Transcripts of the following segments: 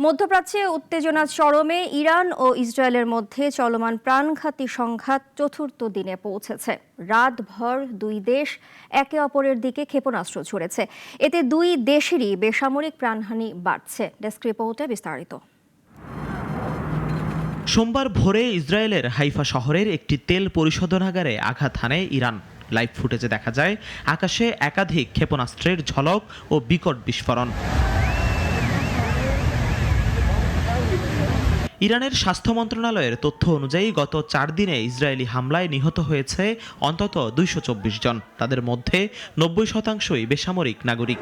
মধ্যপ্রাচ্যে উত্তেজনা চরমে। ইরান ও ইসরায়েলের মধ্যে চলমান প্রাণঘাতী সংঘাত চতুর্থ দিনে পৌঁছেছে। রাতভর দুই দেশ একে অপরের দিকে ক্ষেপণাস্ত্র ছুড়েছে। এতে দুই দেশেরই বেসামরিক প্রাণহানি বাড়ছে। ডেস্ক রিপোর্টে বিস্তারিত। সোমবার ভোরে ইসরায়েলের হাইফা শহরের একটি তেল পরিশোধনাগারে আঘাত হানে ইরান। লাইভ ফুটেজে দেখা যায় আকাশে একাধিক ক্ষেপণাস্ত্রের ঝলক ও বিকট বিস্ফোরণ। ইরানের স্বাস্থ্য মন্ত্রণালয়ের তথ্য অনুযায়ী গত 4 দিনে ইসরায়েলি হামলায় নিহত হয়েছে অন্তত 224 জন। তাদের মধ্যে 90% বেসামরিক নাগরিক।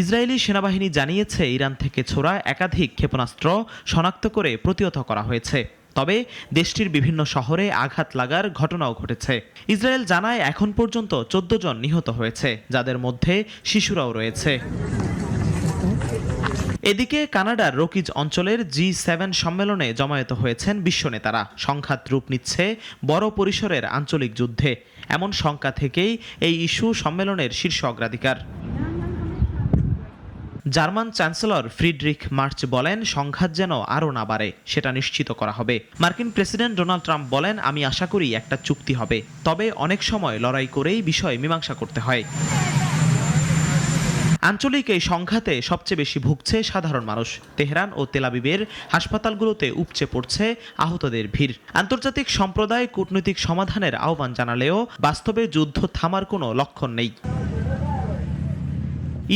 ইসরায়েলি সেনাবাহিনী জানিয়েছে ইরান থেকে ছোড়া একাধিক ক্ষেপণাস্ত্র শনাক্ত করে প্রতিহত করা হয়েছে। তবে দেশটির বিভিন্ন শহরে আঘাত লাগার ঘটনাও ঘটেছে। ইসরায়েল জানায় এখন পর্যন্ত 14 জন নিহত হয়েছে, যাদের মধ্যে শিশুরাও রয়েছে। এদিকে কানাডার রকিজ অঞ্চলের G7 সম্মেলনে জমায়েত হয়েছেন বিশ্ব নেতারা। সংঘাত রূপ নিচ্ছে বড় পরিসরের আঞ্চলিক যুদ্ধে। এমন শঙ্কা থেকেই এই ইস্যু সম্মেলনের শীর্ষ অগ্রাধিকার। জার্মান চ্যান্সেলর ফ্রিডরিখ মার্চ বলেন, সংঘাত যেন আরও না বাড়ে সেটা নিশ্চিত করা হবে। মার্কিন প্রেসিডেন্ট ডোনাল্ড ট্রাম্প বলেন, আমি আশা করি একটা চুক্তি হবে, তবে অনেক সময় লড়াই করেই বিষয় মীমাংসা করতে হয়। আঞ্চলিক এই সংঘাতে সবচেয়ে বেশি ভুগছে সাধারণ মানুষ। তেহরান ও তেল আবিবের হাসপাতালগুলোতে উপচে পড়ছে আহতদের ভিড়। আন্তর্জাতিক সম্প্রদায় কূটনৈতিক সমাধানের আহ্বান জানালেও বাস্তবে যুদ্ধ থামার কোনো লক্ষণ নেই।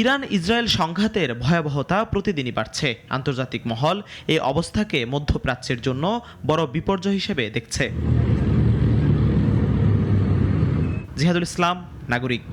ইরান ইসরায়েল সংঘাতের ভয়াবহতা প্রতিদিনই বাড়ছে। আন্তর্জাতিক মহল এই অবস্থাকে মধ্যপ্রাচ্যের জন্য বড় বিপর্যয় হিসেবে দেখছে। জিহাদুল ইসলাম, নাগরিক।